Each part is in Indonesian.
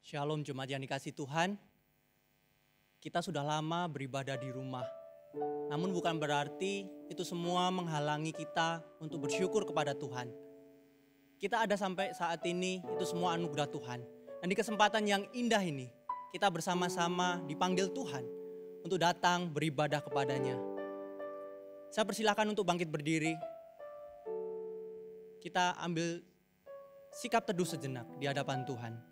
Shalom jemaat yang dikasih Tuhan. Kita sudah lama beribadah di rumah. Namun bukan berarti itu semua menghalangi kita untuk bersyukur kepada Tuhan. Kita ada sampai saat ini, itu semua anugerah Tuhan. Dan di kesempatan yang indah ini, kita bersama-sama dipanggil Tuhan untuk datang beribadah kepadanya. Saya persilakan untuk bangkit berdiri. Kita ambil sikap teduh sejenak di hadapan Tuhan.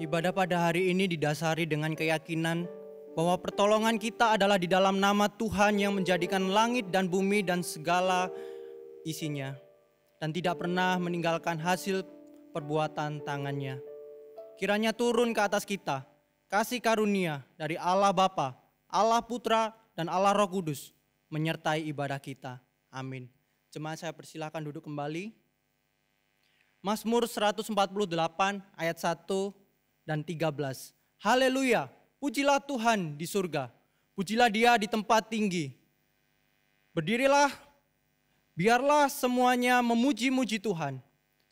Ibadah pada hari ini didasari dengan keyakinan bahwa pertolongan kita adalah di dalam nama Tuhan yang menjadikan langit dan bumi dan segala isinya, dan tidak pernah meninggalkan hasil perbuatan tangannya. Kiranya turun ke atas kita kasih karunia dari Allah Bapa, Allah Putra, dan Allah Roh Kudus menyertai ibadah kita. Amin. Jemaat saya persilakan duduk kembali. Mazmur 148 ayat 1 dan 13. Haleluya, pujilah Tuhan di surga, pujilah Dia di tempat tinggi. Berdirilah, biarlah semuanya memuji-muji Tuhan,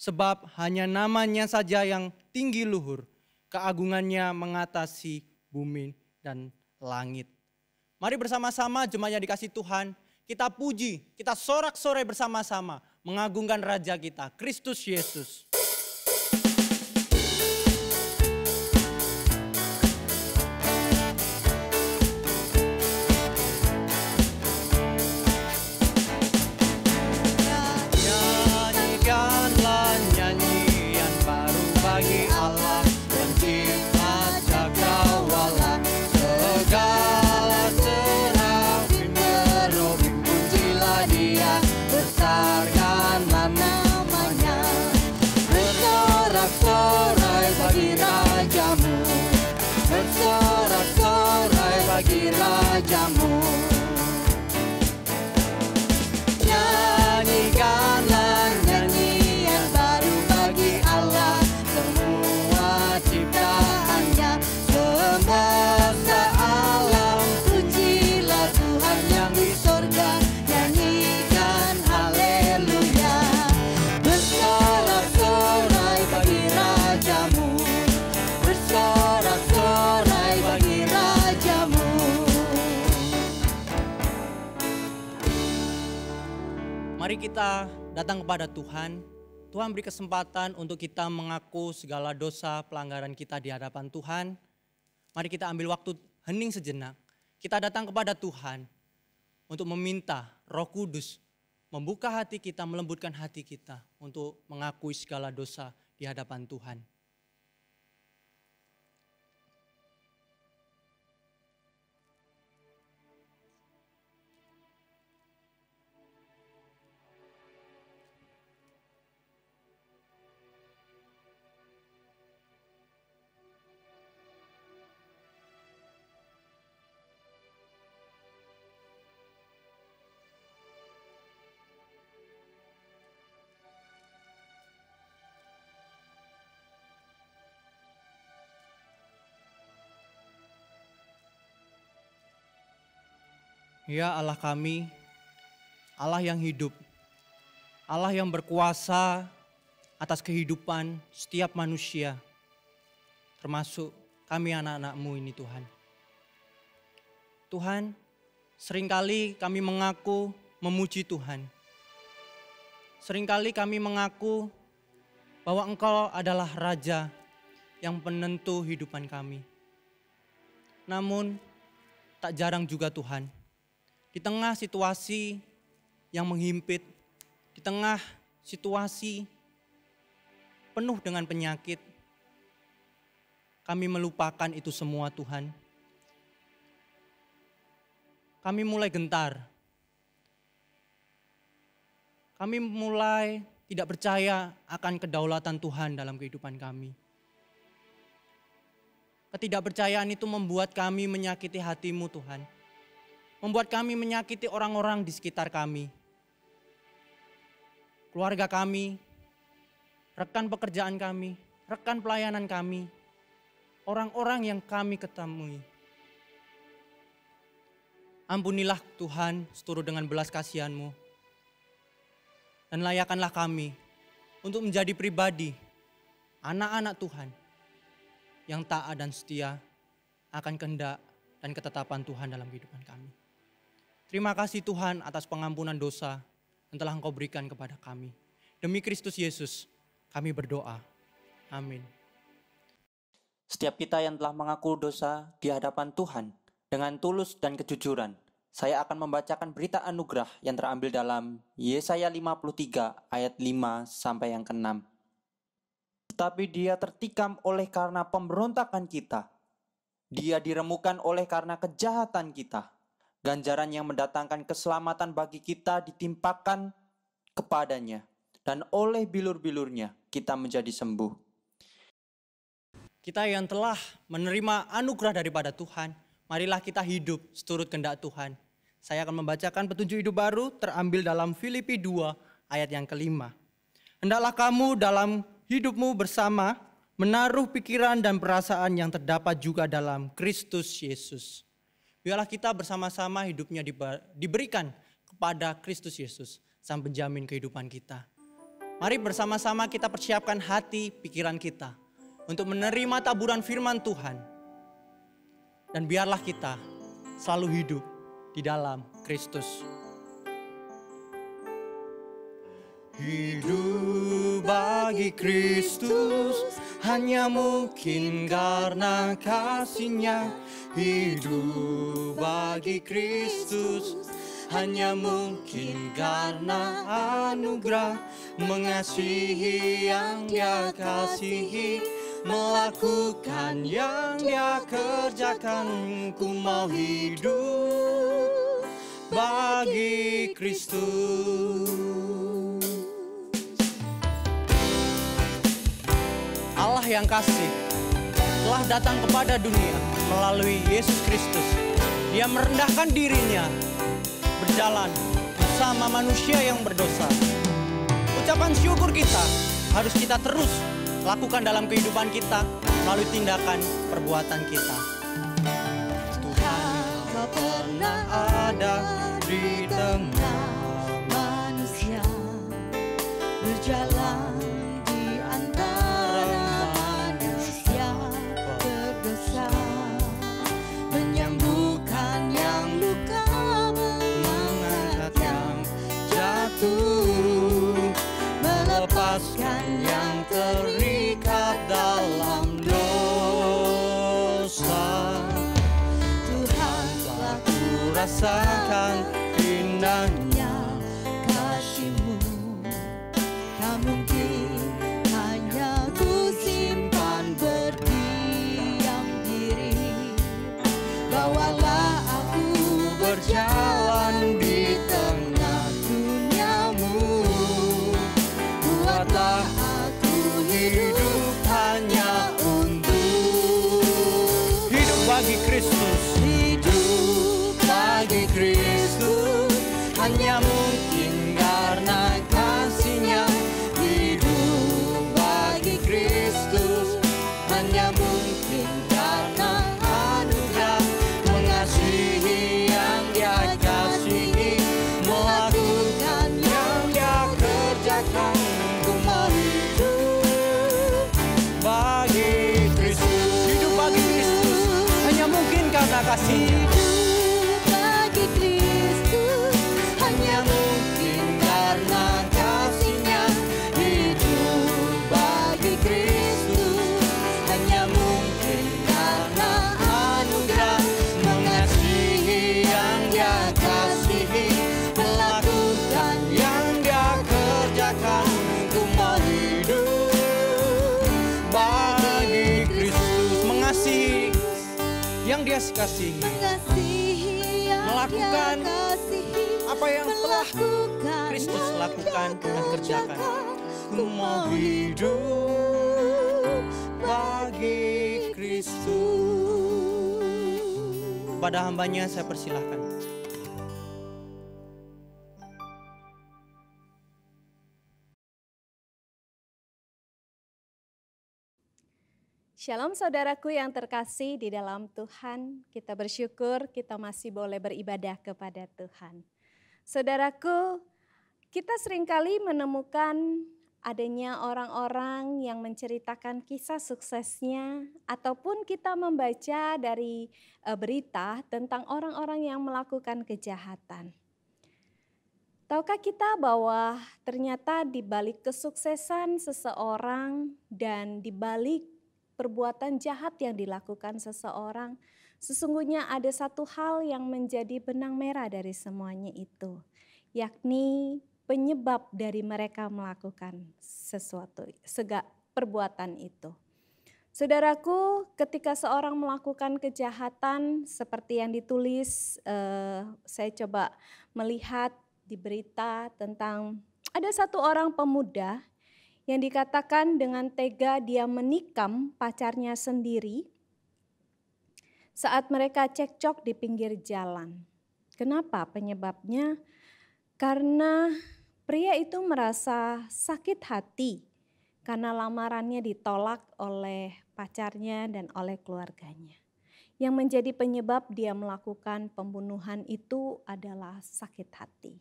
sebab hanya namanya saja yang tinggi luhur, keagungannya mengatasi bumi dan langit. Mari bersama-sama jemaat yang dikasih Tuhan, kita puji, kita sorak-sorai bersama-sama, mengagungkan Raja kita, Kristus Yesus. Rajamu, nyanyikanlah nyanyian baru bagi Allah, semua ciptaannya, semesta alam, pujilah Tuhan yang di sorga, nyanyikan haleluya, bersorak-sorai bagi Rajamu, bersorak-sorai bagi Rajamu. Mari kita datang kepada Tuhan. Tuhan beri kesempatan untuk kita mengaku segala dosa pelanggaran kita di hadapan Tuhan. Mari kita ambil waktu hening sejenak. Kita datang kepada Tuhan untuk meminta Roh Kudus membuka hati kita, melembutkan hati kita untuk mengakui segala dosa di hadapan Tuhan. Ya Allah kami, Allah yang hidup, Allah yang berkuasa atas kehidupan setiap manusia, termasuk kami anak-anak-Mu ini Tuhan. Tuhan, seringkali kami mengaku memuji Tuhan. Seringkali kami mengaku bahwa Engkau adalah Raja yang penentu hidupan kami. Namun, tak jarang juga Tuhan, di tengah situasi yang menghimpit, di tengah situasi penuh dengan penyakit, kami melupakan itu semua Tuhan. Kami mulai gentar. Kami mulai tidak percaya akan kedaulatan Tuhan dalam kehidupan kami. Ketidakpercayaan itu membuat kami menyakiti hati-Mu Tuhan. Membuat kami menyakiti orang-orang di sekitar kami. Keluarga kami, rekan pekerjaan kami, rekan pelayanan kami, orang-orang yang kami ketemui. Ampunilah Tuhan seturut dengan belas kasihan-Mu. Dan layakanlah kami untuk menjadi pribadi, anak-anak Tuhan yang taat dan setia akan kehendak dan ketetapan Tuhan dalam kehidupan kami. Terima kasih Tuhan atas pengampunan dosa yang telah Engkau berikan kepada kami. Demi Kristus Yesus, kami berdoa. Amin. Setiap kita yang telah mengaku dosa di hadapan Tuhan dengan tulus dan kejujuran, saya akan membacakan berita anugerah yang terambil dalam Yesaya 53 ayat 5 sampai yang ke-6. Tetapi dia tertikam oleh karena pemberontakan kita. Dia diremukan oleh karena kejahatan kita. Ganjaran yang mendatangkan keselamatan bagi kita ditimpakan kepadanya. Dan oleh bilur-bilurnya kita menjadi sembuh. Kita yang telah menerima anugerah daripada Tuhan, marilah kita hidup seturut kehendak Tuhan. Saya akan membacakan petunjuk hidup baru terambil dalam Filipi 2 ayat yang ke-5. Hendaklah kamu dalam hidupmu bersama menaruh pikiran dan perasaan yang terdapat juga dalam Kristus Yesus. Biarlah kita bersama-sama hidupnya diberikan kepada Kristus Yesus, sang penjamin kehidupan kita. Mari bersama-sama kita persiapkan hati, pikiran kita untuk menerima taburan firman Tuhan. Dan biarlah kita selalu hidup di dalam Kristus. Hidup bagi Kristus hanya mungkin karena kasih-Nya. Hidup bagi Kristus hanya mungkin karena anugerah. Mengasihi yang Dia kasihi, melakukan yang Dia kerjakan. Ku mau hidup bagi Kristus. Allah yang kasih telah datang kepada dunia melalui Yesus Kristus. Dia merendahkan dirinya, berjalan bersama manusia yang berdosa. Ucapan syukur kita harus kita terus lakukan dalam kehidupan kita melalui tindakan perbuatan kita. Tuhan, Kau pernah Ada di tengah manusia, berjalan di antara manusia berdosa, menyembuhkan yang luka, mengangkat yang jatuh, melepaskan yang terikat dalam dosa. Tuhan, telah ku rasakan indahnya kasih-Mu. Tak mungkin hanya ku simpan berdiam diri. Bawalah aku berjalan di tengah dunia-Mu. Buatlah aku hidup hanya untuk hidup bagi Kristus. hidup bagi Kristus. Hanya mungkin karena kasih-Nya. Hidup bagi Kristus hanya mungkin karena anugerah. Mengasihi yang Dia kasihi, melakukan yang Dia kerjakan. Ku mau hidup bagi Kristus. Hidup bagi Kristus hanya mungkin karena kasih. Hidup bagi Kristus hanya mungkin karena kasih-Nya. Hidup bagi Kristus hanya mungkin karena anugerah. Mengasihi yang Dia kasihi, melakukan yang Dia kerjakan. Ku mau hidup bagi Kristus. Mengasihi yang Dia kasihi, Mengasihi yang melakukan Dia kasihi, apa yang telah melakukan Kristus yang lakukan Dia dan kerjakan. kerjakan. Ku mau hidup bagi Kristus. Kepada hambanya saya persilahkan. Shalom saudaraku yang terkasih di dalam Tuhan, kita bersyukur kita masih boleh beribadah kepada Tuhan. Saudaraku, kita seringkali menemukan adanya orang-orang yang menceritakan kisah suksesnya, ataupun kita membaca dari berita tentang orang-orang yang melakukan kejahatan. Tahukah kita bahwa ternyata di balik kesuksesan seseorang dan di balik perbuatan jahat yang dilakukan seseorang, sesungguhnya ada satu hal yang menjadi benang merah dari semuanya itu, yakni penyebab dari mereka melakukan perbuatan itu. Saudaraku, ketika seorang melakukan kejahatan seperti yang ditulis, saya coba melihat di berita tentang ada satu orang pemuda yang dikatakan dengan tega dia menikam pacarnya sendiri saat mereka cekcok di pinggir jalan. Kenapa penyebabnya? Karena pria itu merasa sakit hati karena lamarannya ditolak oleh pacarnya dan oleh keluarganya. Yang menjadi penyebab dia melakukan pembunuhan itu adalah sakit hati.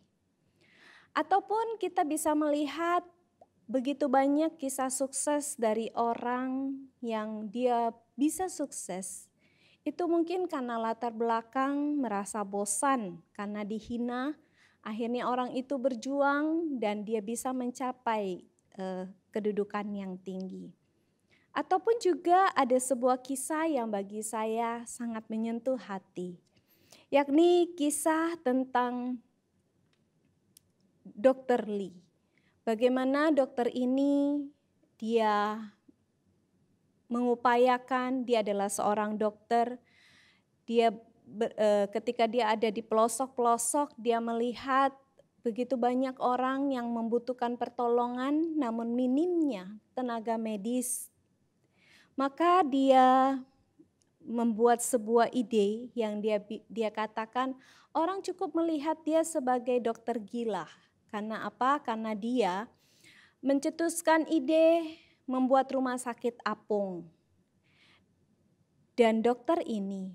Ataupun kita bisa melihat begitu banyak kisah sukses dari orang yang dia bisa sukses. Itu mungkin karena latar belakang merasa bosan karena dihina. Akhirnya orang itu berjuang dan dia bisa mencapai kedudukan yang tinggi. Ataupun juga ada sebuah kisah yang bagi saya sangat menyentuh hati. Yakni kisah tentang Dr. Lee. Bagaimana dokter ini dia mengupayakan, dia adalah seorang dokter, dia ketika dia ada di pelosok-pelosok dia melihat begitu banyak orang yang membutuhkan pertolongan namun minimnya tenaga medis. Maka dia membuat sebuah ide yang dia katakan orang cukup melihat dia sebagai dokter gila. Karena apa? Karena dia mencetuskan ide membuat rumah sakit apung. Dan dokter ini,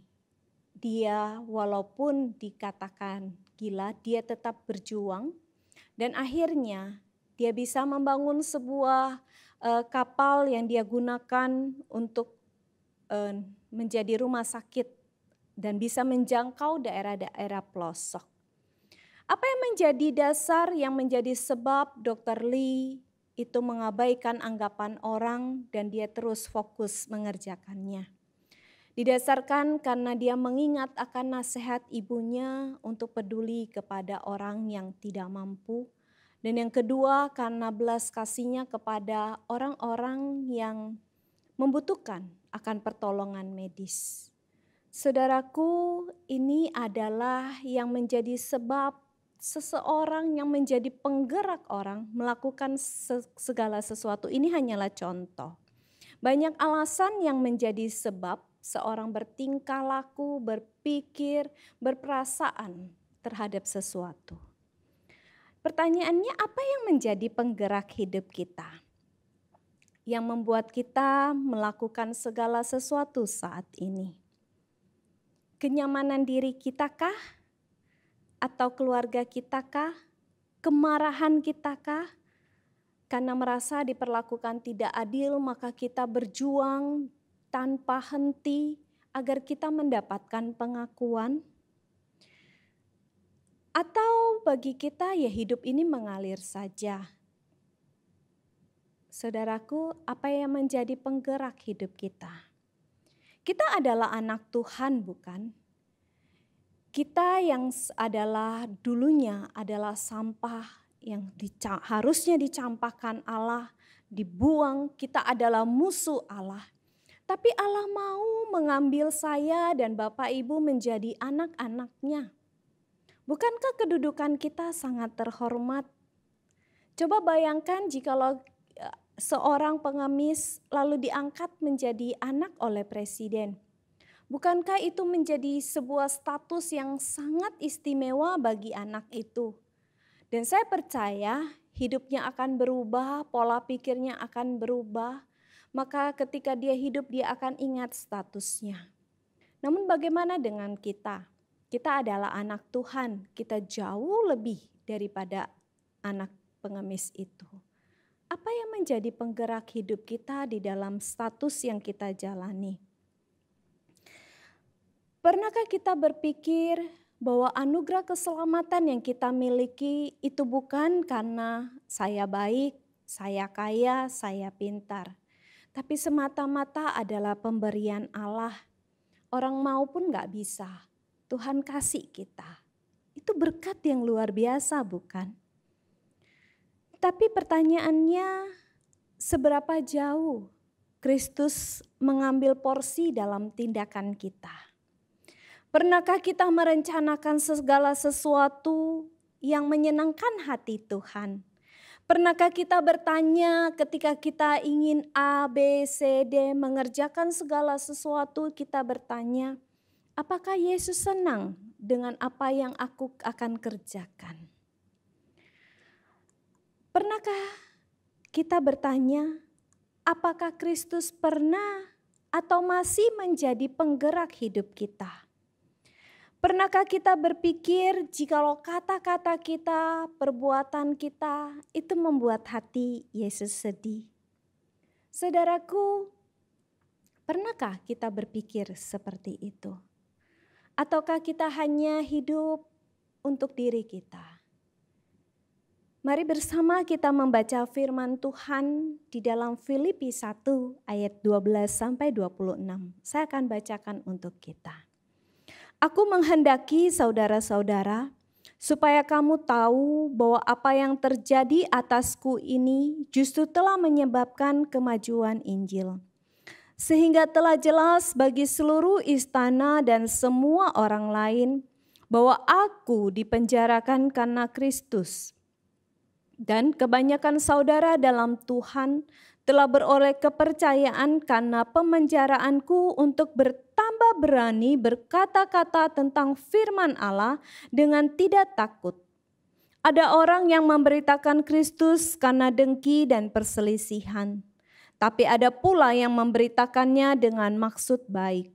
dia walaupun dikatakan gila, dia tetap berjuang. Dan akhirnya dia bisa membangun sebuah kapal yang dia gunakan untuk menjadi rumah sakit. Dan bisa menjangkau daerah-daerah pelosok. Apa yang menjadi dasar yang menjadi sebab Dr. Lee itu mengabaikan anggapan orang dan dia terus fokus mengerjakannya? Didasarkan karena dia mengingat akan nasihat ibunya untuk peduli kepada orang yang tidak mampu. Dan yang kedua karena belas kasihnya kepada orang-orang yang membutuhkan akan pertolongan medis. Saudaraku, ini adalah yang menjadi sebab seseorang yang menjadi penggerak orang melakukan segala sesuatu. Ini hanyalah contoh. Banyak alasan yang menjadi sebab seorang bertingkah laku, berpikir, berperasaan terhadap sesuatu. Pertanyaannya, apa yang menjadi penggerak hidup kita? Yang membuat kita melakukan segala sesuatu saat ini? Kenyamanan diri kita kah? Atau keluarga kita kah? Kemarahan kita kah? Karena merasa diperlakukan tidak adil, maka kita berjuang tanpa henti agar kita mendapatkan pengakuan. Atau bagi kita ya hidup ini mengalir saja. Saudaraku, apa yang menjadi penggerak hidup kita? Kita adalah anak Tuhan, bukan? Kita yang adalah dulunya adalah sampah yang harusnya dicampakkan Allah, dibuang, kita adalah musuh Allah. Tapi Allah mau mengambil saya dan Bapak Ibu menjadi anak-anaknya. Bukankah kedudukan kita sangat terhormat? Coba bayangkan jikalau seorang pengemis lalu diangkat menjadi anak oleh presiden. Bukankah itu menjadi sebuah status yang sangat istimewa bagi anak itu? Dan saya percaya hidupnya akan berubah, pola pikirnya akan berubah. Maka ketika dia hidup dia akan ingat statusnya. Namun bagaimana dengan kita? Kita adalah anak Tuhan, kita jauh lebih daripada anak pengemis itu. Apa yang menjadi penggerak hidup kita di dalam status yang kita jalani? Pernahkah kita berpikir bahwa anugerah keselamatan yang kita miliki itu bukan karena saya baik, saya kaya, saya pintar. Tapi semata-mata adalah pemberian Allah. Orang mau pun gak bisa. Tuhan kasih kita. Itu berkat yang luar biasa bukan? Tapi pertanyaannya, seberapa jauh Kristus mengambil porsi dalam tindakan kita? Pernahkah kita merencanakan segala sesuatu yang menyenangkan hati Tuhan? Pernahkah kita bertanya ketika kita ingin A, B, C, D mengerjakan segala sesuatu, kita bertanya, apakah Yesus senang dengan apa yang aku akan kerjakan? Pernahkah kita bertanya, apakah Kristus pernah atau masih menjadi penggerak hidup kita? Pernahkah kita berpikir jikalau kata-kata kita, perbuatan kita itu membuat hati Yesus sedih? Saudaraku, pernahkah kita berpikir seperti itu? Ataukah kita hanya hidup untuk diri kita? Mari bersama kita membaca firman Tuhan di dalam Filipi 1 ayat 12 sampai 26. Saya akan bacakan untuk kita. Aku menghendaki saudara-saudara supaya kamu tahu bahwa apa yang terjadi atasku ini justru telah menyebabkan kemajuan Injil. Sehingga telah jelas bagi seluruh istana dan semua orang lain bahwa aku dipenjarakan karena Kristus. Dan kebanyakan saudara dalam Tuhan telah beroleh kepercayaan karena pemenjaraanku untuk bertambah berani berkata-kata tentang firman Allah dengan tidak takut. Ada orang yang memberitakan Kristus karena dengki dan perselisihan, tapi ada pula yang memberitakannya dengan maksud baik.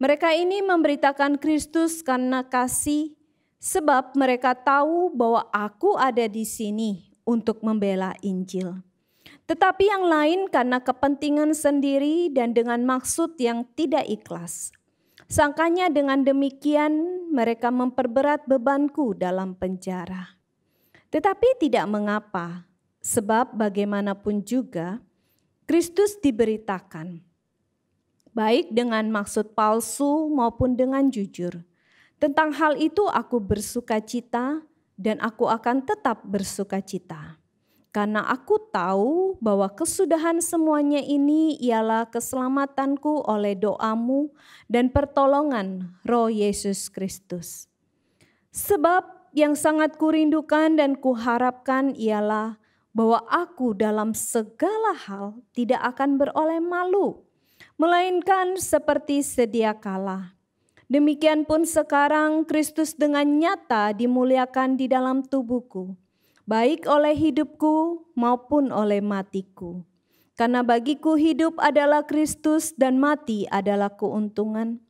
Mereka ini memberitakan Kristus karena kasih, sebab mereka tahu bahwa aku ada di sini untuk membela Injil. Tetapi yang lain karena kepentingan sendiri dan dengan maksud yang tidak ikhlas. Sangkanya dengan demikian mereka memperberat bebanku dalam penjara. Tetapi tidak mengapa, sebab bagaimanapun juga Kristus diberitakan, baik dengan maksud palsu maupun dengan jujur. Tentang hal itu aku bersukacita dan aku akan tetap bersukacita. Karena aku tahu bahwa kesudahan semuanya ini ialah keselamatanku oleh doamu dan pertolongan Roh Yesus Kristus. Sebab yang sangat kurindukan dan kuharapkan ialah bahwa aku dalam segala hal tidak akan beroleh malu, melainkan seperti sedia kala. Demikian pun sekarang Kristus dengan nyata dimuliakan di dalam tubuhku, baik oleh hidupku maupun oleh matiku. Karena bagiku hidup adalah Kristus dan mati adalah keuntungan.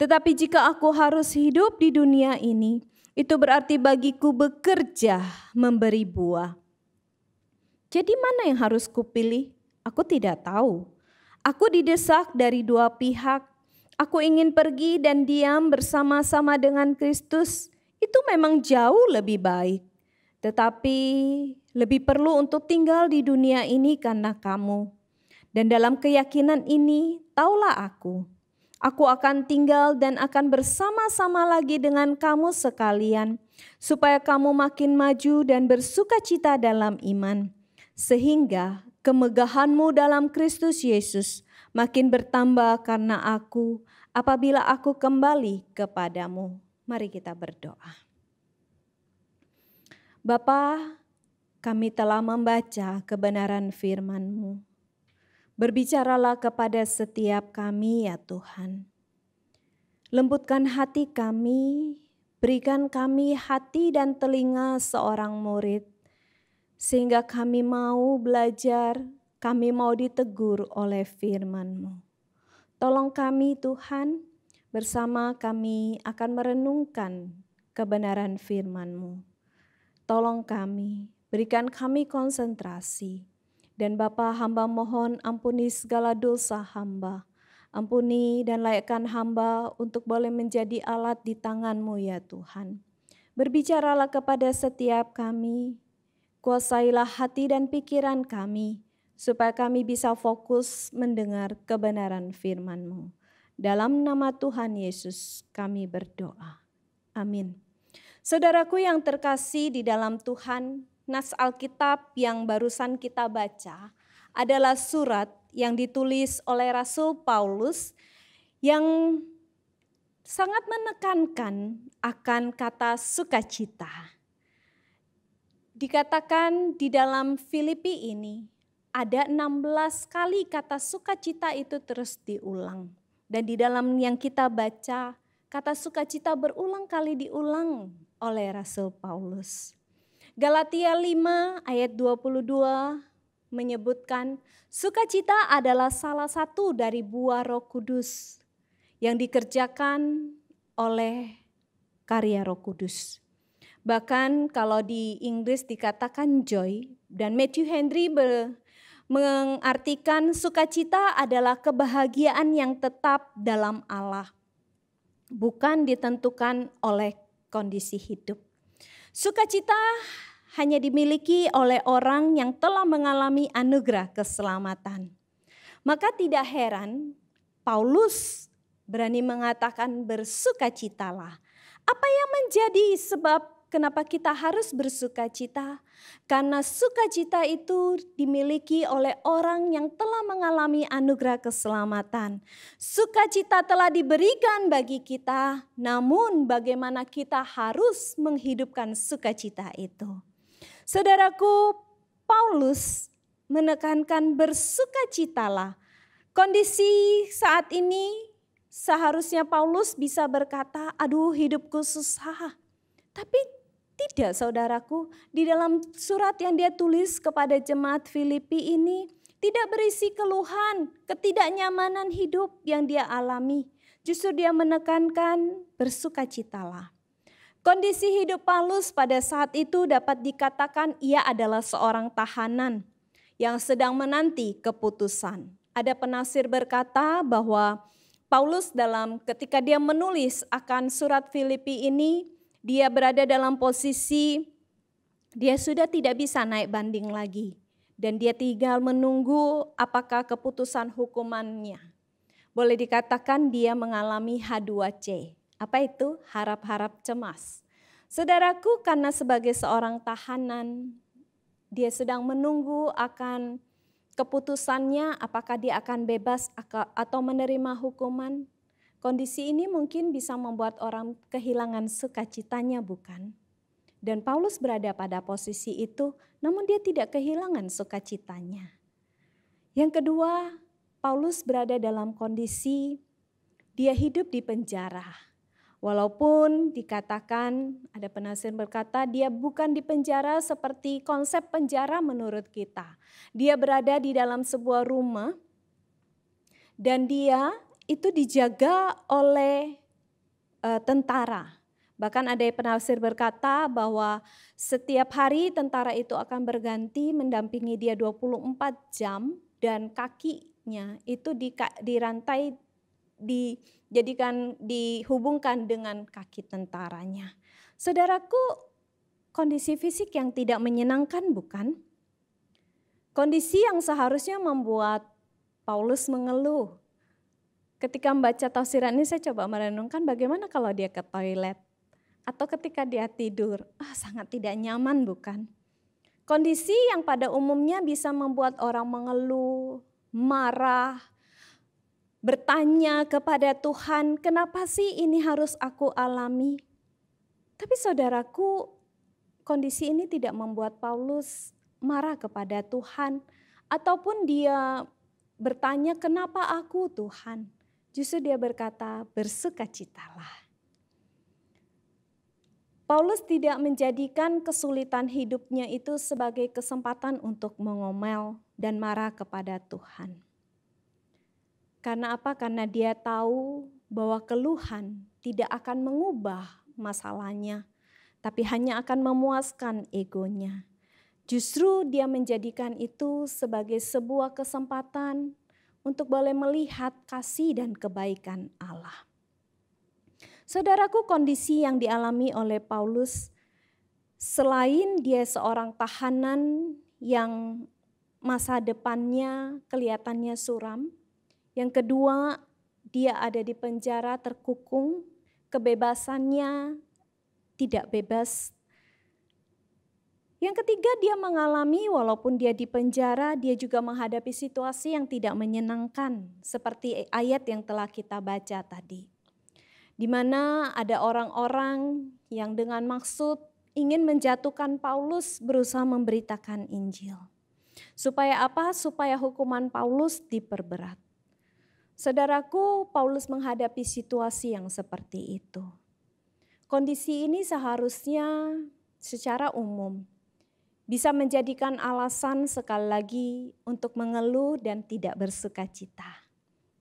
Tetapi jika aku harus hidup di dunia ini, itu berarti bagiku bekerja memberi buah. Jadi mana yang harus kupilih? Aku tidak tahu. Aku didesak dari dua pihak. Aku ingin pergi dan diam bersama-sama dengan Kristus. Itu memang jauh lebih baik. Tetapi lebih perlu untuk tinggal di dunia ini karena kamu. Dan dalam keyakinan ini, taulah aku akan tinggal dan akan bersama-sama lagi dengan kamu sekalian, supaya kamu makin maju dan bersukacita dalam iman, sehingga kemegahanmu dalam Kristus Yesus makin bertambah karena aku, apabila aku kembali kepadamu. Mari kita berdoa. Bapa, kami telah membaca kebenaran firman-Mu. Berbicaralah kepada setiap kami ya Tuhan. Lembutkan hati kami, berikan kami hati dan telinga seorang murid, sehingga kami mau belajar, kami mau ditegur oleh firman-Mu. Tolong kami Tuhan, bersama kami akan merenungkan kebenaran firman-Mu. Tolong kami, berikan kami konsentrasi. Dan Bapa, hamba mohon ampuni segala dosa hamba. Ampuni dan layakkan hamba untuk boleh menjadi alat di tangan-Mu ya Tuhan. Berbicaralah kepada setiap kami. Kuasailah hati dan pikiran kami, supaya kami bisa fokus mendengar kebenaran firman-Mu. Dalam nama Tuhan Yesus kami berdoa. Amin. Saudaraku yang terkasih di dalam Tuhan, nas Alkitab yang barusan kita baca adalah surat yang ditulis oleh Rasul Paulus yang sangat menekankan akan kata sukacita. Dikatakan di dalam Filipi ini ada 16 kali kata sukacita itu terus diulang. Dan di dalam yang kita baca, kata sukacita berulang kali diulang oleh Rasul Paulus. Galatia 5 ayat 22 menyebutkan sukacita adalah salah satu dari buah Roh Kudus yang dikerjakan oleh karya Roh Kudus. Bahkan kalau di Inggris dikatakan joy, dan Matthew Henry mengartikan sukacita adalah kebahagiaan yang tetap dalam Allah, bukan ditentukan oleh kondisi hidup. Sukacita hanya dimiliki oleh orang yang telah mengalami anugerah keselamatan. Maka tidak heran Paulus berani mengatakan bersukacitalah. Apa yang menjadi sebab kenapa kita harus bersukacita? Karena sukacita itu dimiliki oleh orang yang telah mengalami anugerah keselamatan. Sukacita telah diberikan bagi kita, namun bagaimana kita harus menghidupkan sukacita itu. Saudaraku, Paulus menekankan bersukacitalah. Kondisi saat ini seharusnya Paulus bisa berkata, aduh hidupku susah. Tapi tidak saudaraku, di dalam surat yang dia tulis kepada jemaat Filipi ini tidak berisi keluhan, ketidaknyamanan hidup yang dia alami. Justru dia menekankan bersukacitalah. Kondisi hidup Paulus pada saat itu dapat dikatakan ia adalah seorang tahanan yang sedang menanti keputusan. Ada penafsir berkata bahwa Paulus ketika dia menulis akan surat Filipi ini, dia berada dalam posisi dia sudah tidak bisa naik banding lagi. Dan dia tinggal menunggu apakah keputusan hukumannya. Boleh dikatakan dia mengalami H2C. Apa itu? Harap-harap cemas. Saudaraku, karena sebagai seorang tahanan, dia sedang menunggu akan keputusannya apakah dia akan bebas atau menerima hukuman. Kondisi ini mungkin bisa membuat orang kehilangan sukacitanya, bukan? Dan Paulus berada pada posisi itu, namun dia tidak kehilangan sukacitanya. Yang kedua, Paulus berada dalam kondisi dia hidup di penjara. Walaupun dikatakan, ada penafsir berkata, dia bukan di penjara seperti konsep penjara menurut kita. Dia berada di dalam sebuah rumah dan dia itu dijaga oleh tentara. Bahkan ada penafsir berkata bahwa setiap hari tentara itu akan berganti mendampingi dia 24 jam dan kakinya itu dirantai dihubungkan dengan kaki tentaranya. Saudaraku, kondisi fisik yang tidak menyenangkan bukan? Kondisi yang seharusnya membuat Paulus mengeluh. Ketika membaca tafsiran ini saya coba merenungkan bagaimana kalau dia ke toilet atau ketika dia tidur. Sangat tidak nyaman bukan? Kondisi yang pada umumnya bisa membuat orang mengeluh, marah, bertanya kepada Tuhan, kenapa sih ini harus aku alami? Tapi saudaraku, kondisi ini tidak membuat Paulus marah kepada Tuhan ataupun dia bertanya, "Kenapa aku, Tuhan?" Justru dia berkata, "Bersukacitalah." Paulus tidak menjadikan kesulitan hidupnya itu sebagai kesempatan untuk mengomel dan marah kepada Tuhan. Karena apa? Karena dia tahu bahwa keluhan tidak akan mengubah masalahnya, tapi hanya akan memuaskan egonya. Justru dia menjadikan itu sebagai sebuah kesempatan untuk boleh melihat kasih dan kebaikan Allah. Saudaraku, kondisi yang dialami oleh Paulus, selain dia seorang tahanan yang masa depannya kelihatannya suram, yang kedua dia ada di penjara terkukung, kebebasannya tidak bebas. Yang ketiga, dia mengalami walaupun dia di penjara, dia juga menghadapi situasi yang tidak menyenangkan, seperti ayat yang telah kita baca tadi. Di mana ada orang-orang yang dengan maksud ingin menjatuhkan Paulus berusaha memberitakan Injil. Supaya apa? Supaya hukuman Paulus diperberat. Saudaraku, Paulus menghadapi situasi yang seperti itu. Kondisi ini seharusnya secara umum bisa menjadikan alasan sekali lagi untuk mengeluh dan tidak bersukacita.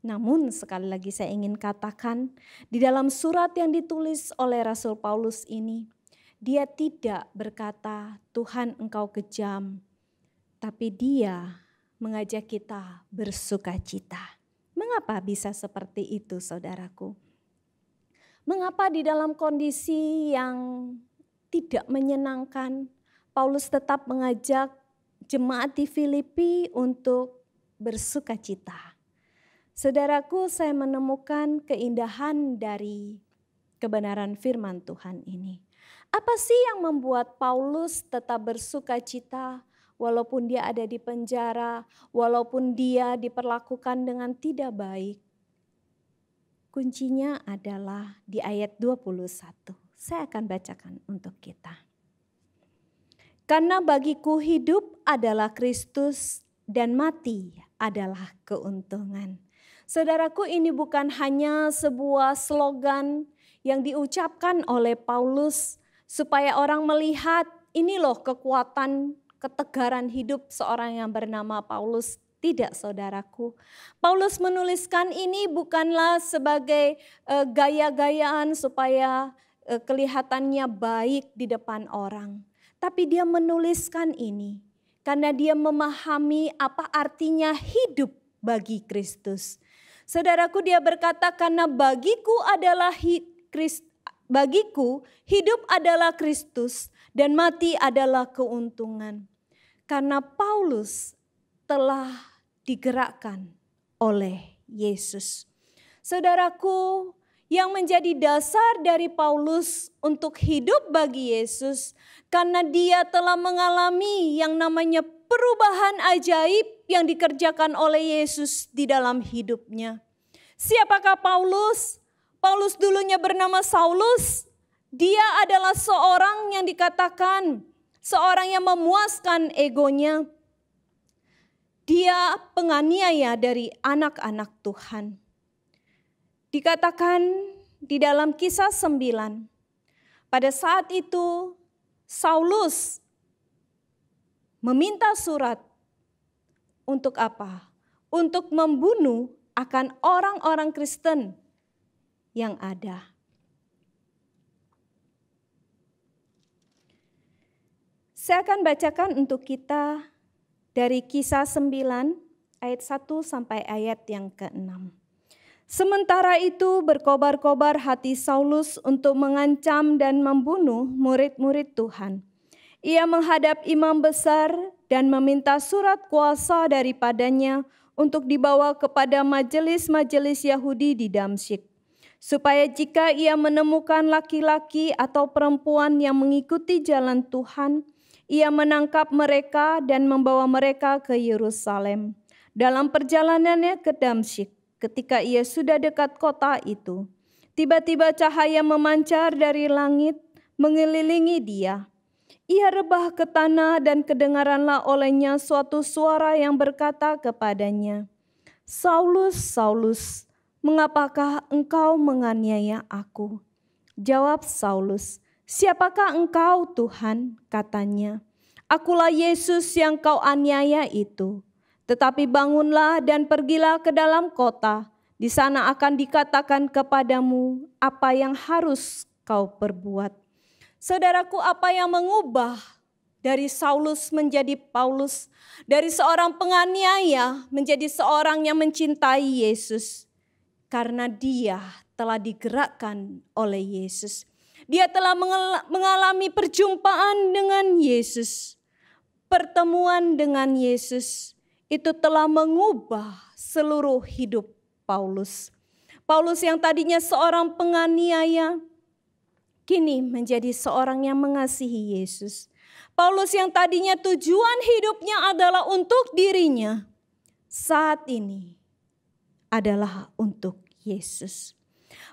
Namun sekali lagi saya ingin katakan, di dalam surat yang ditulis oleh Rasul Paulus ini, dia tidak berkata, "Tuhan engkau kejam," tapi dia mengajak kita bersukacita. Mengapa bisa seperti itu, saudaraku? Mengapa di dalam kondisi yang tidak menyenangkan, Paulus tetap mengajak jemaat di Filipi untuk bersukacita? Saudaraku, saya menemukan keindahan dari kebenaran firman Tuhan ini. Apa sih yang membuat Paulus tetap bersukacita walaupun dia ada di penjara, walaupun dia diperlakukan dengan tidak baik? Kuncinya adalah di ayat 21. Saya akan bacakan untuk kita. "Karena bagiku hidup adalah Kristus dan mati adalah keuntungan." Saudaraku, ini bukan hanya sebuah slogan yang diucapkan oleh Paulus supaya orang melihat ini loh kekuatan, ketegaran hidup seorang yang bernama Paulus. Tidak, saudaraku. Paulus menuliskan ini bukanlah sebagai gaya-gayaan supaya kelihatannya baik di depan orang. Tapi dia menuliskan ini karena dia memahami apa artinya hidup bagi Kristus. Saudaraku, dia berkata, "Karena bagiku hidup adalah Kristus dan mati adalah keuntungan." Karena Paulus telah digerakkan oleh Yesus. Saudaraku, yang menjadi dasar dari Paulus untuk hidup bagi Yesus, karena dia telah mengalami yang namanya perubahan ajaib yang dikerjakan oleh Yesus di dalam hidupnya. Siapakah Paulus? Paulus dulunya bernama Saulus. Dia adalah seorang yang dikatakan seorang yang memuaskan egonya. Dia penganiaya dari anak-anak Tuhan. Dikatakan di dalam Kisah 9, pada saat itu Saulus meminta surat untuk apa? Untuk membunuh akan orang-orang Kristen yang ada. Saya akan bacakan untuk kita dari Kisah 9 ayat 1 sampai ayat yang ke-6. "Sementara itu berkobar-kobar hati Saulus untuk mengancam dan membunuh murid-murid Tuhan. Ia menghadap imam besar dan meminta surat kuasa daripadanya untuk dibawa kepada majelis-majelis Yahudi di Damsyik, supaya jika ia menemukan laki-laki atau perempuan yang mengikuti jalan Tuhan, ia menangkap mereka dan membawa mereka ke Yerusalem. Dalam perjalanannya ke Damsyik, ketika ia sudah dekat kota itu, tiba-tiba cahaya memancar dari langit mengelilingi dia. Ia rebah ke tanah dan kedengaranlah olehnya suatu suara yang berkata kepadanya, Saulus, Saulus, mengapakah engkau menganiaya aku? Jawab Saulus, siapakah engkau Tuhan? Katanya, akulah Yesus yang kau aniaya itu. Tetapi bangunlah dan pergilah ke dalam kota. Di sana akan dikatakan kepadamu apa yang harus kau perbuat. Saudaraku, apa yang mengubah dari Saulus menjadi Paulus, dari seorang penganiaya menjadi seorang yang mencintai Yesus? Karena dia telah digerakkan oleh Yesus. Dia telah mengalami perjumpaan dengan Yesus. Pertemuan dengan Yesus itu telah mengubah seluruh hidup Paulus. Paulus yang tadinya seorang penganiaya, kini menjadi seorang yang mengasihi Yesus. Paulus yang tadinya tujuan hidupnya adalah untuk dirinya, saat ini adalah untuk Yesus.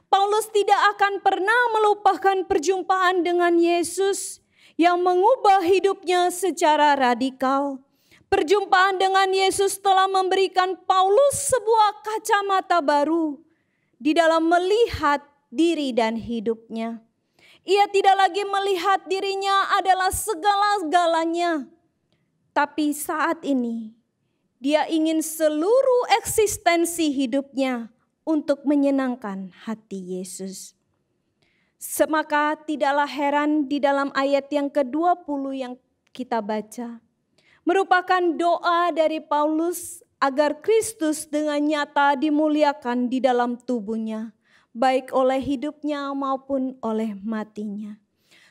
Paulus tidak akan pernah melupakan perjumpaan dengan Yesus yang mengubah hidupnya secara radikal. Perjumpaan dengan Yesus telah memberikan Paulus sebuah kacamata baru di dalam melihat diri dan hidupnya. Ia tidak lagi melihat dirinya adalah segala-galanya. Tapi saat ini dia ingin seluruh eksistensi hidupnya untuk menyenangkan hati Yesus. Maka tidaklah heran di dalam ayat yang ke-20 yang kita baca, merupakan doa dari Paulus agar Kristus dengan nyata dimuliakan di dalam tubuhnya, baik oleh hidupnya maupun oleh matinya.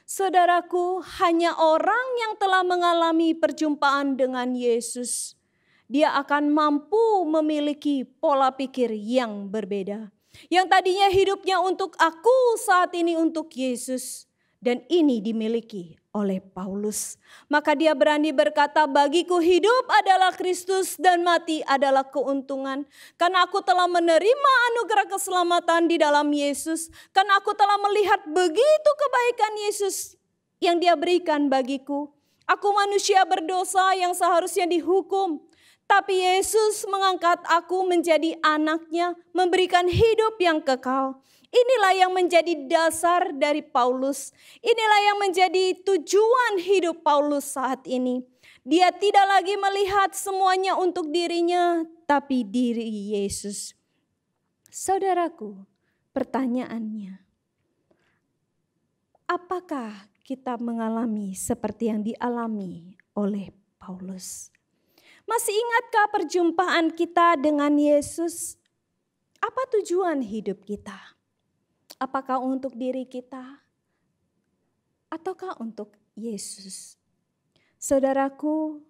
Saudaraku, hanya orang yang telah mengalami perjumpaan dengan Yesus, dia akan mampu memiliki pola pikir yang berbeda. Yang tadinya hidupnya untuk aku, saat ini untuk Yesus. Dan ini dimiliki oleh Paulus. Maka dia berani berkata, bagiku hidup adalah Kristus dan mati adalah keuntungan. Karena aku telah menerima anugerah keselamatan di dalam Yesus. Karena aku telah melihat begitu kebaikan Yesus yang dia berikan bagiku. Aku manusia berdosa yang seharusnya dihukum. Tapi Yesus mengangkat aku menjadi anaknya, memberikan hidup yang kekal. Inilah yang menjadi dasar dari Paulus. Inilah yang menjadi tujuan hidup Paulus saat ini. Dia tidak lagi melihat semuanya untuk dirinya, tapi diri Yesus. Saudaraku, pertanyaannya, apakah kita mengalami seperti yang dialami oleh Paulus? Masih ingatkah perjumpaan kita dengan Yesus? Apa tujuan hidup kita? Apakah untuk diri kita? Ataukah untuk Yesus? Saudaraku,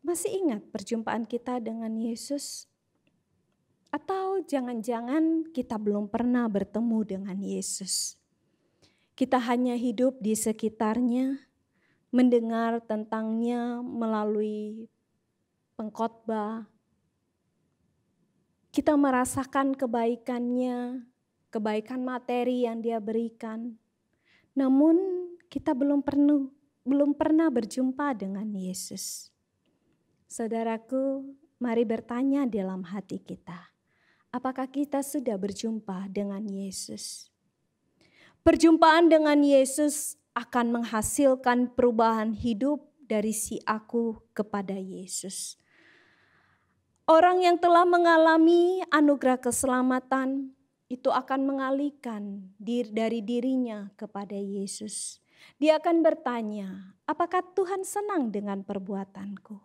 masih ingat perjumpaan kita dengan Yesus? Atau jangan-jangan kita belum pernah bertemu dengan Yesus? Kita hanya hidup di sekitarnya, mendengar tentangnya melalui pengkhotbah. Kita merasakan kebaikannya, kebaikan materi yang dia berikan. Namun kita belum pernah berjumpa dengan Yesus. Saudaraku, mari bertanya dalam hati kita. Apakah kita sudah berjumpa dengan Yesus? Perjumpaan dengan Yesus akan menghasilkan perubahan hidup dari si aku kepada Yesus. Orang yang telah mengalami anugerah keselamatan itu akan mengalihkan dari dirinya kepada Yesus. Dia akan bertanya, apakah Tuhan senang dengan perbuatanku?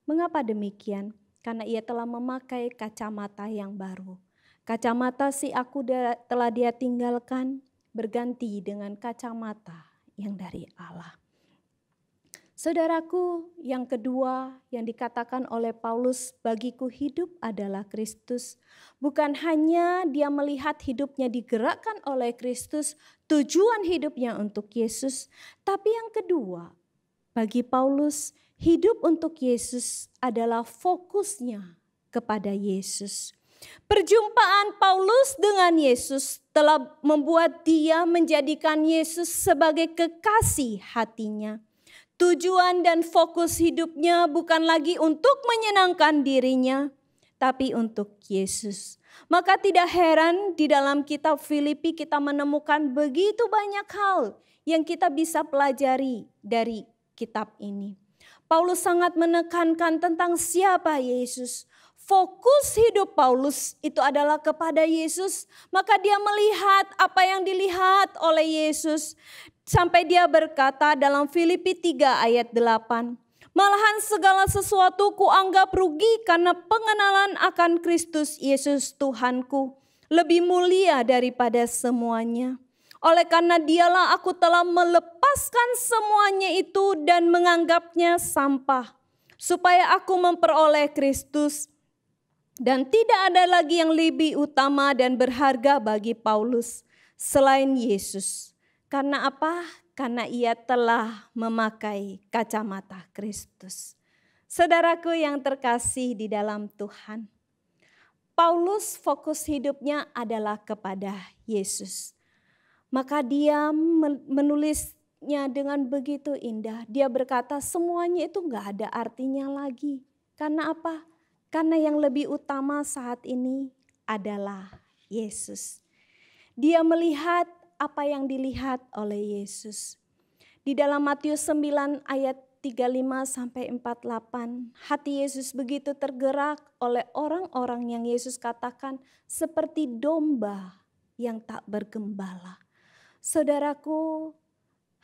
Mengapa demikian? Karena ia telah memakai kacamata yang baru. Kacamata si aku telah dia tinggalkan, berganti dengan kacamata yang dari Allah. Saudaraku, yang kedua yang dikatakan oleh Paulus, bagiku hidup adalah Kristus. Bukan hanya dia melihat hidupnya digerakkan oleh Kristus, tujuan hidupnya untuk Yesus. Tapi yang kedua, bagi Paulus, hidup untuk Yesus adalah fokusnya kepada Yesus. Perjumpaan Paulus dengan Yesus telah membuat dia menjadikan Yesus sebagai kekasih hatinya. Tujuan dan fokus hidupnya bukan lagi untuk menyenangkan dirinya, tapi untuk Yesus. Maka tidak heran di dalam kitab Filipi kita menemukan begitu banyak hal yang kita bisa pelajari dari kitab ini. Paulus sangat menekankan tentang siapa Yesus. Fokus hidup Paulus itu adalah kepada Yesus. Maka dia melihat apa yang dilihat oleh Yesus. Sampai dia berkata dalam Filipi 3 ayat 8. Malahan segala sesuatu kuanggap rugi karena pengenalan akan Kristus Yesus Tuhanku. Lebih mulia daripada semuanya. Oleh karena dialah aku telah melepaskan semuanya itu dan menganggapnya sampah. Supaya aku memperoleh Kristus. Dan tidak ada lagi yang lebih utama dan berharga bagi Paulus selain Yesus. Karena apa? Karena ia telah memakai kacamata Kristus. Saudaraku yang terkasih di dalam Tuhan. Paulus fokus hidupnya adalah kepada Yesus. Maka dia menulisnya dengan begitu indah. Dia berkata semuanya itu gak ada artinya lagi. Karena apa? Karena yang lebih utama saat ini adalah Yesus. Dia melihat apa yang dilihat oleh Yesus. Di dalam Matius 9 ayat 35-48, hati Yesus begitu tergerak oleh orang-orang yang Yesus katakan seperti domba yang tak bergembala. Saudaraku,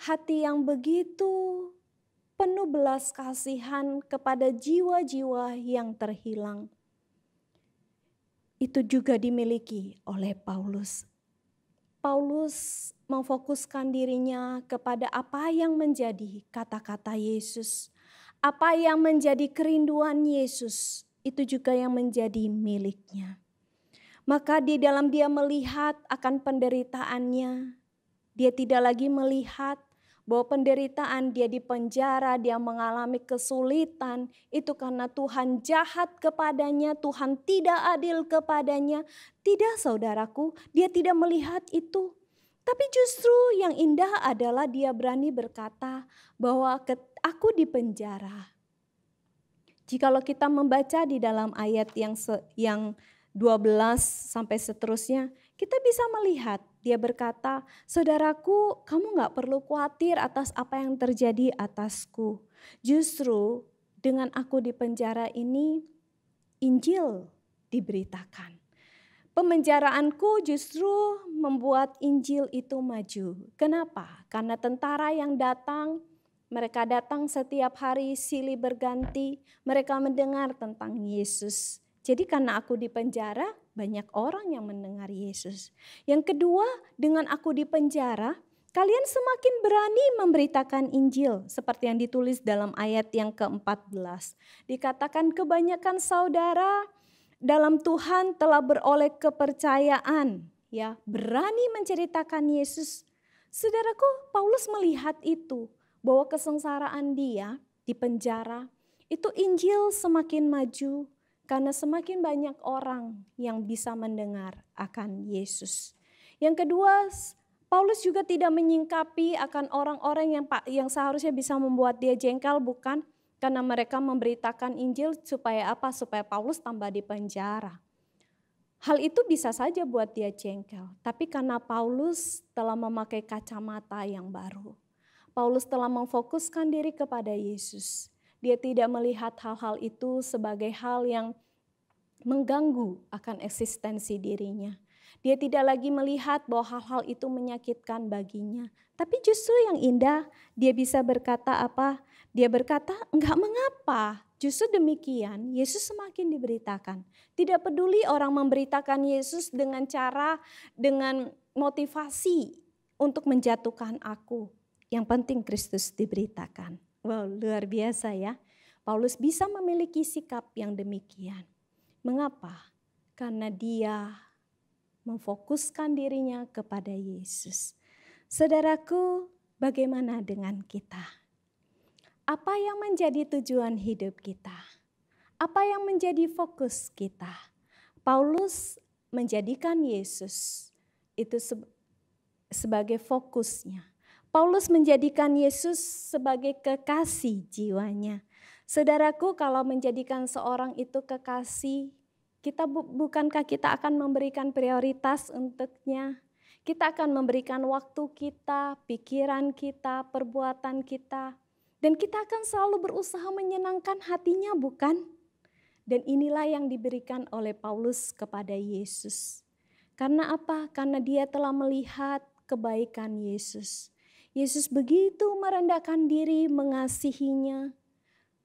hati yang begitu penuh belas kasihan kepada jiwa-jiwa yang terhilang. Itu juga dimiliki oleh Paulus. Paulus memfokuskan dirinya kepada apa yang menjadi kata-kata Yesus. Apa yang menjadi kerinduan Yesus, itu juga yang menjadi miliknya. Maka di dalam dia melihat akan penderitaannya, dia tidak lagi melihat bahwa penderitaan dia di penjara, dia mengalami kesulitan, itu karena Tuhan jahat kepadanya, Tuhan tidak adil kepadanya. Tidak saudaraku, dia tidak melihat itu. Tapi justru yang indah adalah dia berani berkata bahwa aku di penjara. Jikalau kita membaca di dalam ayat yang 12 sampai seterusnya, kita bisa melihat dia berkata, saudaraku kamu gak perlu khawatir atas apa yang terjadi atasku. Justru dengan aku di penjara ini, Injil diberitakan. Pemenjaraanku justru membuat Injil itu maju. Kenapa? Karena tentara yang datang, mereka datang setiap hari silih berganti, mereka mendengar tentang Yesus. Jadi karena aku di penjara, banyak orang yang mendengar Yesus. Yang kedua, dengan aku di penjara, kalian semakin berani memberitakan Injil. Seperti yang ditulis dalam ayat yang ke-14. Dikatakan kebanyakan saudara dalam Tuhan telah beroleh kepercayaan. Ya, berani menceritakan Yesus. Saudaraku, Paulus melihat itu. Bahwa kesengsaraan dia di penjara, itu Injil semakin maju. Karena semakin banyak orang yang bisa mendengar akan Yesus. Yang kedua, Paulus juga tidak menyingkapi akan orang-orang yang seharusnya bisa membuat dia jengkel, bukan? Karena mereka memberitakan Injil supaya apa? Supaya Paulus tambah di penjara. Hal itu bisa saja buat dia jengkel. Tapi karena Paulus telah memakai kacamata yang baru. Paulus telah memfokuskan diri kepada Yesus. Dia tidak melihat hal-hal itu sebagai hal yang mengganggu akan eksistensi dirinya. Dia tidak lagi melihat bahwa hal-hal itu menyakitkan baginya. Tapi justru yang indah, dia bisa berkata apa? Dia berkata, enggak mengapa. Justru demikian, Yesus semakin diberitakan. Tidak peduli orang memberitakan Yesus dengan cara, dengan motivasi untuk menjatuhkan aku. Yang penting Kristus diberitakan. Wow, luar biasa ya. Paulus bisa memiliki sikap yang demikian. Mengapa? Karena dia memfokuskan dirinya kepada Yesus. Saudaraku, bagaimana dengan kita? Apa yang menjadi tujuan hidup kita? Apa yang menjadi fokus kita? Paulus menjadikan Yesus itu sebagai fokusnya. Paulus menjadikan Yesus sebagai kekasih jiwanya. Saudaraku, kalau menjadikan seorang itu kekasih, bukankah kita akan memberikan prioritas untuknya? Kita akan memberikan waktu kita, pikiran kita, perbuatan kita. Dan kita akan selalu berusaha menyenangkan hatinya, bukan? Dan inilah yang diberikan oleh Paulus kepada Yesus. Karena apa? Karena dia telah melihat kebaikan Yesus. Yesus begitu merendahkan diri, mengasihinya,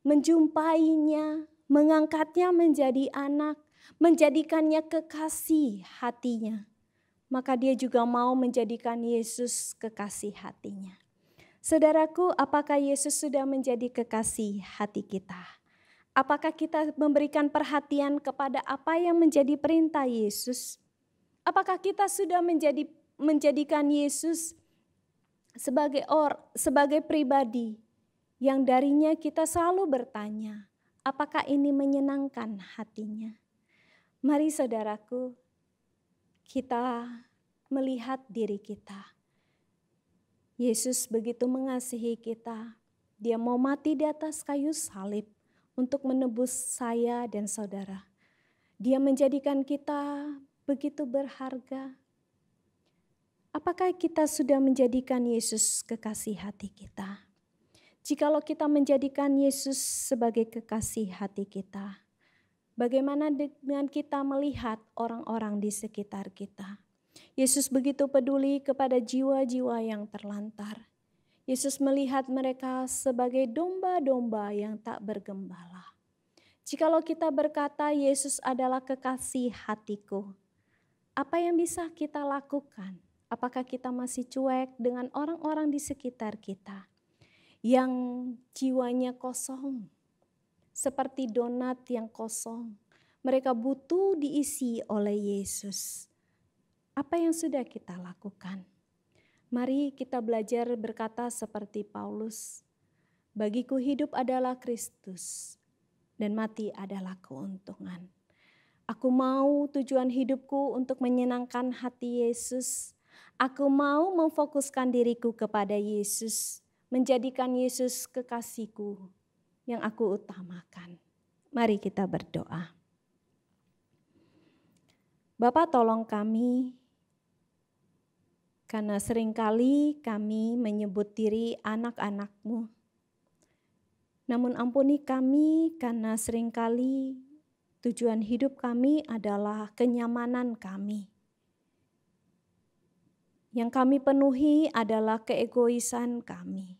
menjumpainya, mengangkatnya menjadi anak, menjadikannya kekasih hatinya. Maka dia juga mau menjadikan Yesus kekasih hatinya. Saudaraku, apakah Yesus sudah menjadi kekasih hati kita? Apakah kita memberikan perhatian kepada apa yang menjadi perintah Yesus? Apakah kita sudah menjadikan Yesus sebagai pribadi yang darinya kita selalu bertanya, apakah ini menyenangkan hatinya? Mari saudaraku, kita melihat diri kita. Yesus begitu mengasihi kita. Dia mau mati di atas kayu salib untuk menebus saya dan saudara. Dia menjadikan kita begitu berharga. Apakah kita sudah menjadikan Yesus kekasih hati kita? Jikalau kita menjadikan Yesus sebagai kekasih hati kita, bagaimana dengan kita melihat orang-orang di sekitar kita? Yesus begitu peduli kepada jiwa-jiwa yang terlantar. Yesus melihat mereka sebagai domba-domba yang tak bergembala. Jikalau kita berkata Yesus adalah kekasih hatiku, apa yang bisa kita lakukan? Apakah kita masih cuek dengan orang-orang di sekitar kita yang jiwanya kosong, seperti donat yang kosong? Mereka butuh diisi oleh Yesus. Apa yang sudah kita lakukan? Mari kita belajar berkata seperti Paulus, bagiku hidup adalah Kristus dan mati adalah keuntungan. Aku mau tujuan hidupku untuk menyenangkan hati Yesus. Aku mau memfokuskan diriku kepada Yesus, menjadikan Yesus kekasihku yang aku utamakan. Mari kita berdoa. Bapa, tolong kami, karena seringkali kami menyebut diri anak-anak-Mu. Namun ampuni kami karena seringkali tujuan hidup kami adalah kenyamanan kami. Yang kami penuhi adalah keegoisan kami.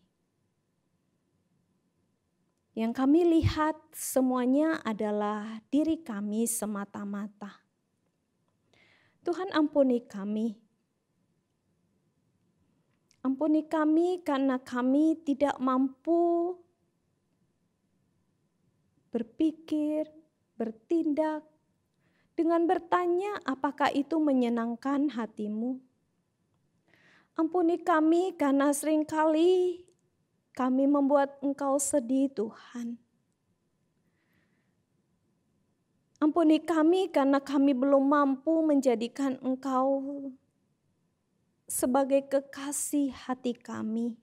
Yang kami lihat semuanya adalah diri kami semata-mata. Tuhan, ampuni kami. Ampuni kami karena kami tidak mampu berpikir, bertindak, dengan bertanya apakah itu menyenangkan hati-Mu. Ampuni kami karena seringkali kami membuat Engkau sedih, Tuhan. Ampuni kami karena kami belum mampu menjadikan Engkau sebagai kekasih hati kami.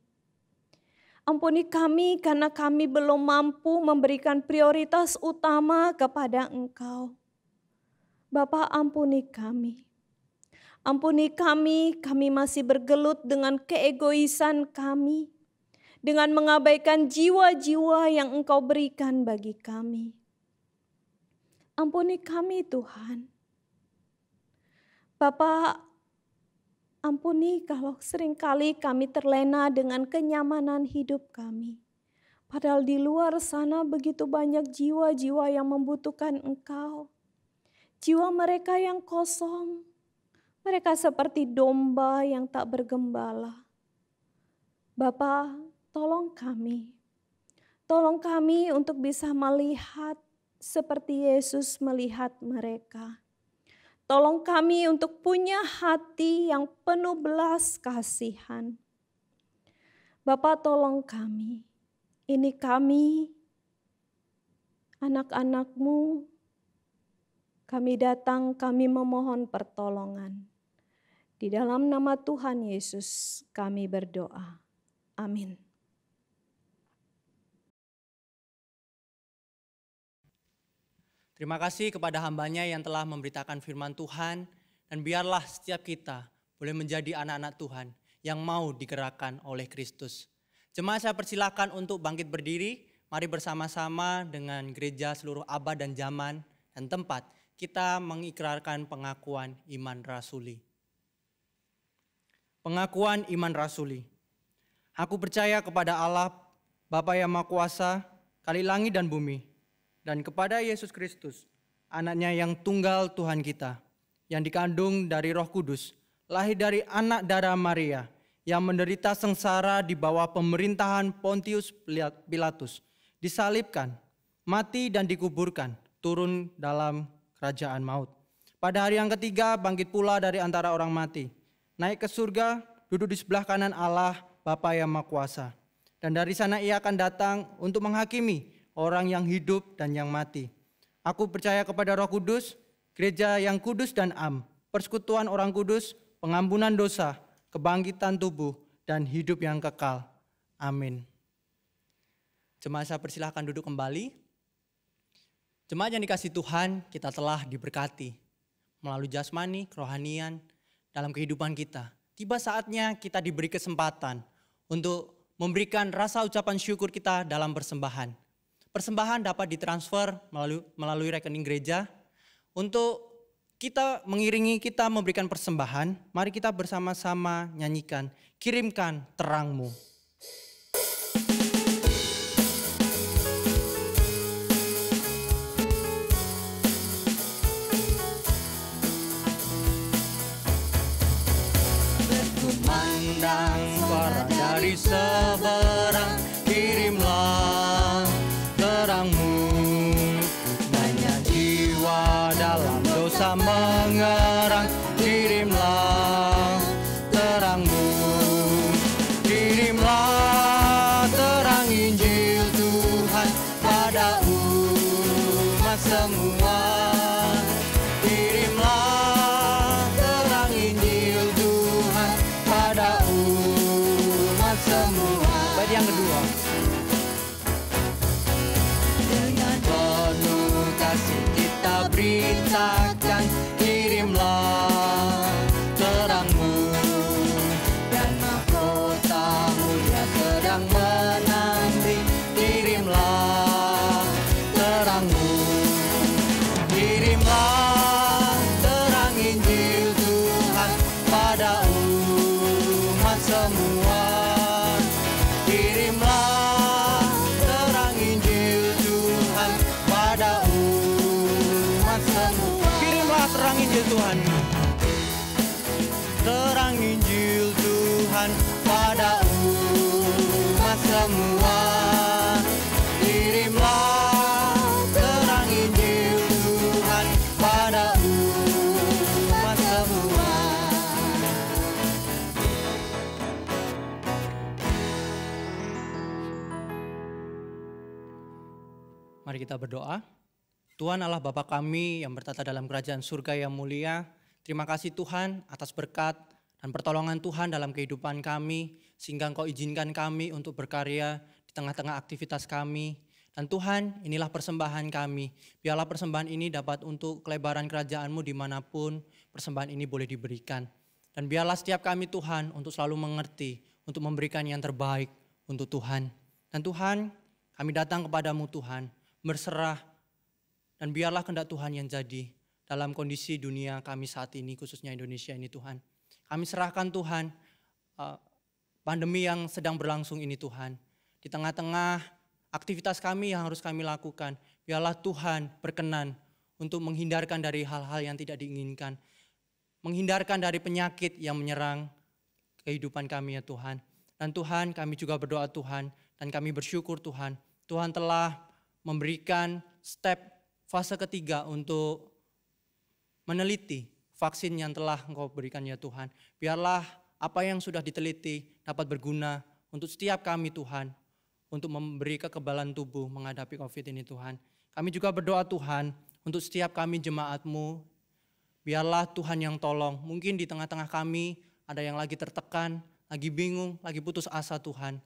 Ampuni kami karena kami belum mampu memberikan prioritas utama kepada Engkau. Bapa, ampuni kami. Ampuni kami masih bergelut dengan keegoisan kami, dengan mengabaikan jiwa-jiwa yang Engkau berikan bagi kami. Ampuni kami, Tuhan. Bapa, ampuni kalau seringkali kami terlena dengan kenyamanan hidup kami. Padahal di luar sana begitu banyak jiwa-jiwa yang membutuhkan Engkau. Jiwa mereka yang kosong. Mereka seperti domba yang tak bergembala. Bapa, tolong kami. Tolong kami untuk bisa melihat seperti Yesus melihat mereka. Tolong kami untuk punya hati yang penuh belas kasihan. Bapa, tolong kami. Ini kami, anak-anak-Mu. Kami datang, kami memohon pertolongan. Di dalam nama Tuhan Yesus kami berdoa. Amin. Terima kasih kepada hambanya yang telah memberitakan firman Tuhan, dan biarlah setiap kita boleh menjadi anak-anak Tuhan yang mau digerakkan oleh Kristus. Jemaat, saya persilakan untuk bangkit berdiri. Mari bersama-sama dengan gereja seluruh abad dan zaman dan tempat kita mengikrarkan pengakuan iman rasuli. Pengakuan iman rasuli. Aku percaya kepada Allah, Bapa yang Maha Kuasa, Kali langit dan bumi, dan kepada Yesus Kristus, anaknya yang tunggal Tuhan kita, yang dikandung dari Roh Kudus, lahir dari anak darah Maria, yang menderita sengsara di bawah pemerintahan Pontius Pilatus, disalibkan, mati dan dikuburkan, turun dalam kerajaan maut. Pada hari yang ketiga bangkit pula dari antara orang mati, naik ke surga, duduk di sebelah kanan Allah, Bapa yang Maha Kuasa. Dan dari sana ia akan datang untuk menghakimi orang yang hidup dan yang mati. Aku percaya kepada Roh Kudus, gereja yang kudus dan am, persekutuan orang kudus, pengampunan dosa, kebangkitan tubuh, dan hidup yang kekal. Amin. Jemaat, saya persilahkan duduk kembali. Jemaat yang dikasihi Tuhan, kita telah diberkati melalui jasmani, kerohanian dalam kehidupan kita. Tiba saatnya kita diberi kesempatan untuk memberikan rasa ucapan syukur kita dalam persembahan. Persembahan dapat ditransfer melalui rekening gereja. Untuk kita mengiringi kita memberikan persembahan, mari kita bersama-sama nyanyikan, kirimkan terangmu. Berkumandang suara dari seberang, kirimlah terangmu. Banyak jiwa dalam dosa mengerang, kirimlah terangmu. Kirimlah terang Injil Tuhan pada umat semua. Kirimlah terang Injil Tuhan pada umat semua. Bait yang kedua. Dengan penuh kasih kita beritakan, kirimlah terangmu. Dan mahkota mulia sedang menanti, kirimlah terangmu. Kirimlah terang Injil Tuhan pada umat semua. Kirimlah terang Injil Tuhan pada umat semua. Kirimlah terang Injil Tuhan. Terang Injil Tuhan pada umat semua. Kirimlah terang Injil Tuhan pada umat semua. Mari kita berdoa. Tuhan Allah Bapa kami yang bertata dalam kerajaan surga yang mulia, terima kasih Tuhan atas berkat dan pertolongan Tuhan dalam kehidupan kami, sehingga Engkau izinkan kami untuk berkarya di tengah-tengah aktivitas kami. Dan Tuhan, inilah persembahan kami. Biarlah persembahan ini dapat untuk kelebaran kerajaan-Mu dimanapun persembahan ini boleh diberikan. Dan biarlah setiap kami Tuhan untuk selalu mengerti, untuk memberikan yang terbaik untuk Tuhan. Dan Tuhan, kami datang kepadamu Tuhan, berserah, dan biarlah kehendak Tuhan yang jadi dalam kondisi dunia kami saat ini, khususnya Indonesia ini Tuhan. Kami serahkan Tuhan pandemi yang sedang berlangsung ini Tuhan. Di tengah-tengah aktivitas kami yang harus kami lakukan, biarlah Tuhan berkenan untuk menghindarkan dari hal-hal yang tidak diinginkan. Menghindarkan dari penyakit yang menyerang kehidupan kami ya Tuhan. Dan Tuhan, kami juga berdoa Tuhan, dan kami bersyukur Tuhan. Tuhan telah memberikan step fase ketiga untuk meneliti vaksin yang telah Engkau berikan ya Tuhan. Biarlah apa yang sudah diteliti dapat berguna untuk setiap kami Tuhan, untuk memberi kekebalan tubuh menghadapi COVID ini Tuhan. Kami juga berdoa Tuhan untuk setiap kami jemaat-Mu. Biarlah Tuhan yang tolong. Mungkin di tengah-tengah kami ada yang lagi tertekan, lagi bingung, lagi putus asa Tuhan.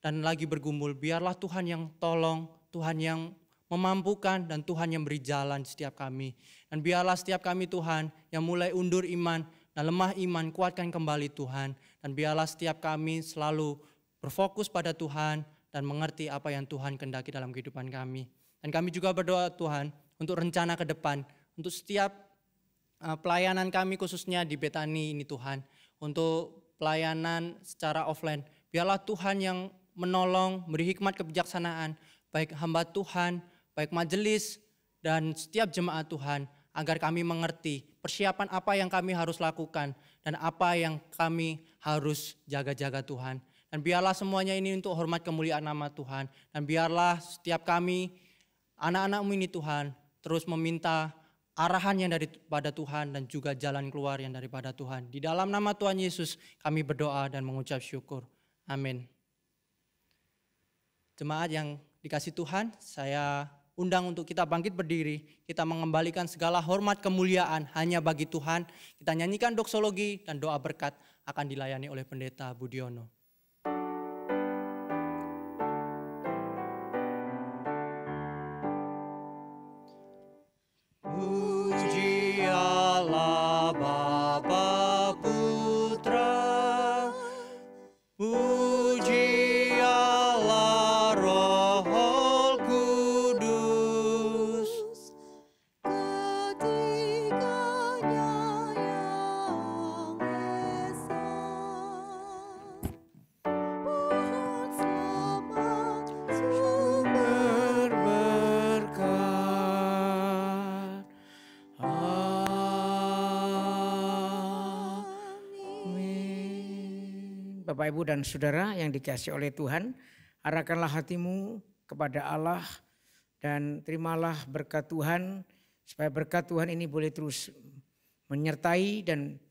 Dan lagi bergumul. Biarlah Tuhan yang tolong, Tuhan yang memampukan, dan Tuhan yang beri jalan setiap kami. Dan biarlah setiap kami Tuhan yang mulai undur iman dan lemah iman, kuatkan kembali Tuhan. Dan biarlah setiap kami selalu berfokus pada Tuhan dan mengerti apa yang Tuhan kehendaki dalam kehidupan kami. Dan kami juga berdoa Tuhan untuk rencana ke depan, untuk setiap pelayanan kami khususnya di Betani ini Tuhan, untuk pelayanan secara offline. Biarlah Tuhan yang menolong, beri hikmat kebijaksanaan, baik hamba Tuhan, baik majelis, dan setiap jemaat Tuhan, agar kami mengerti persiapan apa yang kami harus lakukan, dan apa yang kami harus jaga-jaga Tuhan. Dan biarlah semuanya ini untuk hormat kemuliaan nama Tuhan, dan biarlah setiap kami, anak-anak-Mu ini Tuhan, terus meminta arahan yang daripada Tuhan dan juga jalan keluar yang daripada Tuhan. Di dalam nama Tuhan Yesus kami berdoa dan mengucap syukur. Amin. Jemaat yang dikasih Tuhan, saya undang untuk kita bangkit berdiri. Kita mengembalikan segala hormat kemuliaan hanya bagi Tuhan. Kita nyanyikan doksologi dan doa berkat akan dilayani oleh Pendeta Budiono. Bapak, Ibu, dan Saudara yang dikasihi oleh Tuhan, arahkanlah hatimu kepada Allah dan terimalah berkat Tuhan, supaya berkat Tuhan ini boleh terus menyertai dan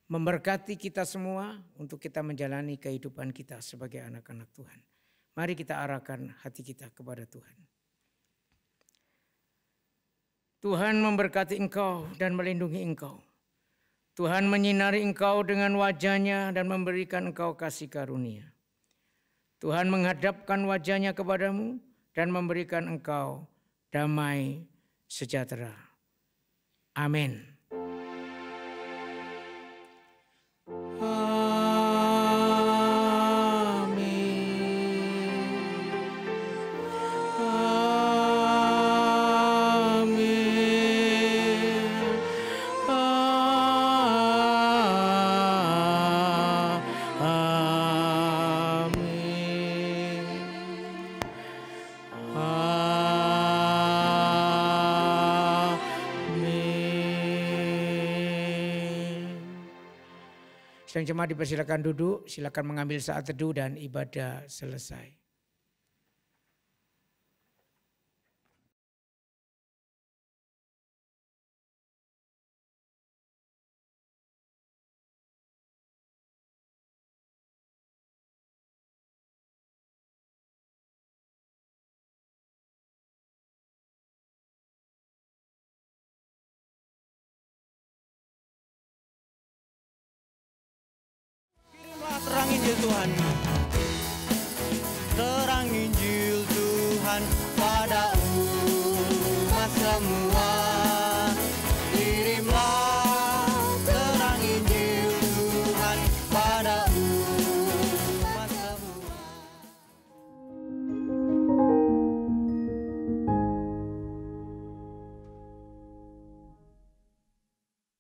memberkati kita semua untuk kita menjalani kehidupan kita sebagai anak-anak Tuhan. Mari kita arahkan hati kita kepada Tuhan. Tuhan memberkati engkau dan melindungi engkau. Tuhan menyinari engkau dengan wajah-Nya dan memberikan engkau kasih karunia. Tuhan menghadapkan wajah-Nya kepadamu dan memberikan engkau damai sejahtera. Amin. Sedang jemaat dipersilakan duduk, silakan mengambil saat teduh dan ibadah selesai.